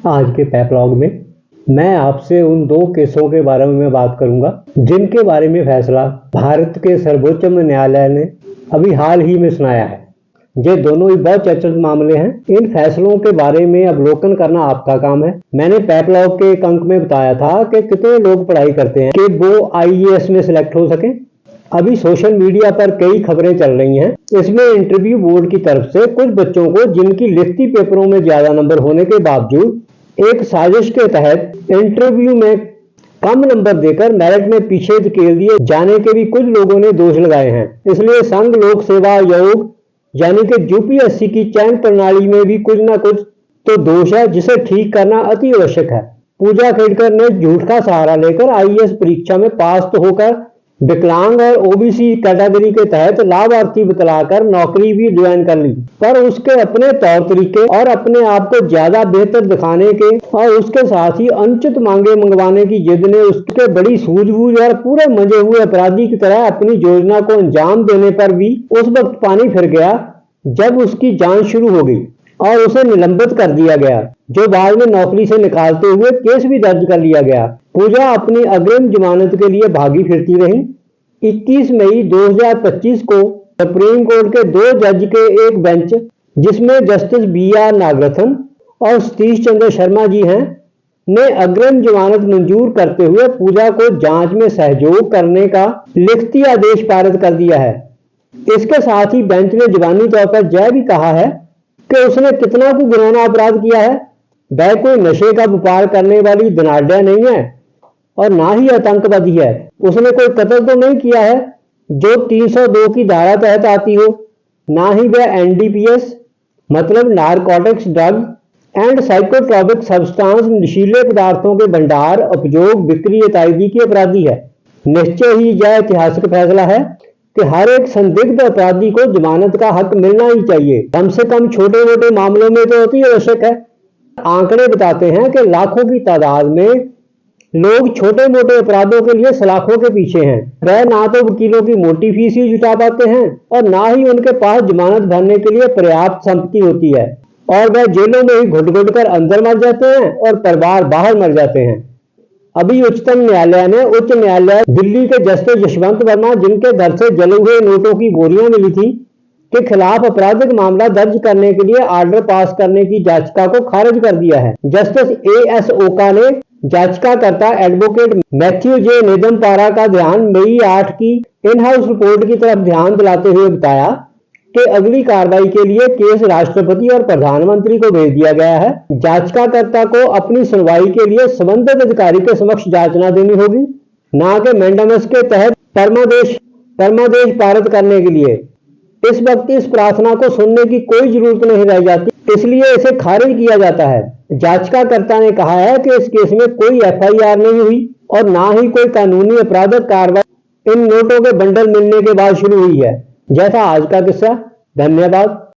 आज के पैपलॉग में मैं आपसे उन दो केसों के बारे में बात करूंगा जिनके बारे में फैसला भारत के सर्वोच्च न्यायालय ने अभी हाल ही में सुनाया है। ये दोनों ही बहुत चर्चित मामले हैं। इन फैसलों के बारे में अवलोकन करना आपका काम है। मैंने पैपलॉग के एक अंक में बताया था कि कितने लोग पढ़ाई करते हैं कि वो आईएएस में सिलेक्ट हो सके। अभी सोशल मीडिया पर कई खबरें चल रही हैं। इसमें इंटरव्यू बोर्ड की तरफ से कुछ बच्चों को जिनकी लिखती पेपरों में ज्यादा नंबर होने के बावजूद एक साजिश के तहत इंटरव्यू में कम नंबर देकर मेरिट में पीछे धकेल दिए जाने के भी कुछ लोगों ने दोष लगाए हैं। इसलिए संघ लोक सेवा आयोग यानी कि यूपीएससी की चयन प्रणाली में भी कुछ ना कुछ तो दोष है, जिसे ठीक करना अति आवश्यक है। पूजा खेड़कर ने झूठ का सहारा लेकर आईएएस परीक्षा में पास तो होकर विकलांग और ओबीसी कैटेगरी के तहत लाभार्थी बतलाकर नौकरी भी ज्वाइन कर ली, पर उसके अपने तौर तरीके और अपने आप को ज्यादा बेहतर दिखाने के और उसके साथ ही अनुचित मांगे मंगवाने की जिद ने उसके बड़ी सूझबूझ और पूरे मजे हुए अपराधी की तरह अपनी योजना को अंजाम देने पर भी उस वक्त पानी फिर गया जब उसकी जांच शुरू हो गई और उसे निलंबित कर दिया गया, जो बाद में नौकरी से निकालते हुए केस भी दर्ज कर लिया गया। पूजा अपनी अग्रिम जमानत के लिए भागी फिरती रही। 21 मई 2025 को सुप्रीम कोर्ट के 2 जज के एक बेंच, जिसमें जस्टिस BR नागरत्न और सतीश चंद्र शर्मा जी हैं, ने अग्रिम जमानत मंजूर करते हुए पूजा को जांच में सहयोग करने का लिखती आदेश पारित कर दिया है। इसके साथ ही बेंच ने जुबानी तौर पर यह भी कहा है कि उसने कितना को घिनौना अपराध किया है। वह कोई नशे का व्यापार करने वाली धनाढ़ नहीं है और ना ही आतंकवादी है। उसने कोई कत्ल तो नहीं किया है जो 302 की धारा तहत आती हो, ना ही वह NDPS मतलब narcotics drug and psychotropic substance नशीले पदार्थों के भंडार उपयोग बिक्री इत्यादि की अपराधी है। निश्चय ही यह ऐतिहासिक फैसला है कि हर एक संदिग्ध अपराधी को जमानत का हक मिलना ही चाहिए, कम से कम छोटे मोटे मामलों में तो अति आवश्यक है। आंकड़े बताते हैं कि लाखों की तादाद में लोग छोटे मोटे अपराधों के लिए सलाखों के पीछे हैं। वह ना तो वकीलों की मोटी फीस ही जुटा पाते हैं और ना ही उनके पास जमानत भरने के लिए पर्याप्त संपत्ति होती है, और वह जेलों में ही घुट घुट कर अंदर मर जाते हैं और परिवार बाहर मर जाते हैं। अभी उच्चतम न्यायालय ने उच्च न्यायालय दिल्ली के जस्टिस यशवंत वर्मा, जिनके घर से जले हुए नोटों की बोरियां मिली थी, के खिलाफ आपराधिक मामला दर्ज करने के लिए आर्डर पास करने की याचिका को खारिज कर दिया है। जस्टिस AS ओका ने याचिकाकर्ता एडवोकेट मैथ्यू J नेदमपारा का ध्यान मई 8 की इन हाउस रिपोर्ट की तरफ ध्यान दिलाते हुए बताया कि अगली कार्रवाई के लिए केस राष्ट्रपति और प्रधानमंत्री को भेज दिया गया है। याचिकाकर्ता को अपनी सुनवाई के लिए संबंधित अधिकारी के समक्ष याचना देनी होगी, न कि मैंडेमस के तहत परमादेश पारित करने के लिए। इस वक्त इस प्रार्थना को सुनने की कोई जरूरत नहीं रह जाती, इसलिए इसे खारिज किया जाता है। याचिकाकर्ता ने कहा है कि इस केस में कोई FIR नहीं हुई और ना ही कोई कानूनी आपराधिक कार्रवाई इन नोटों के बंडल मिलने के बाद शुरू हुई है, जैसा आज का किस्सा। धन्यवाद।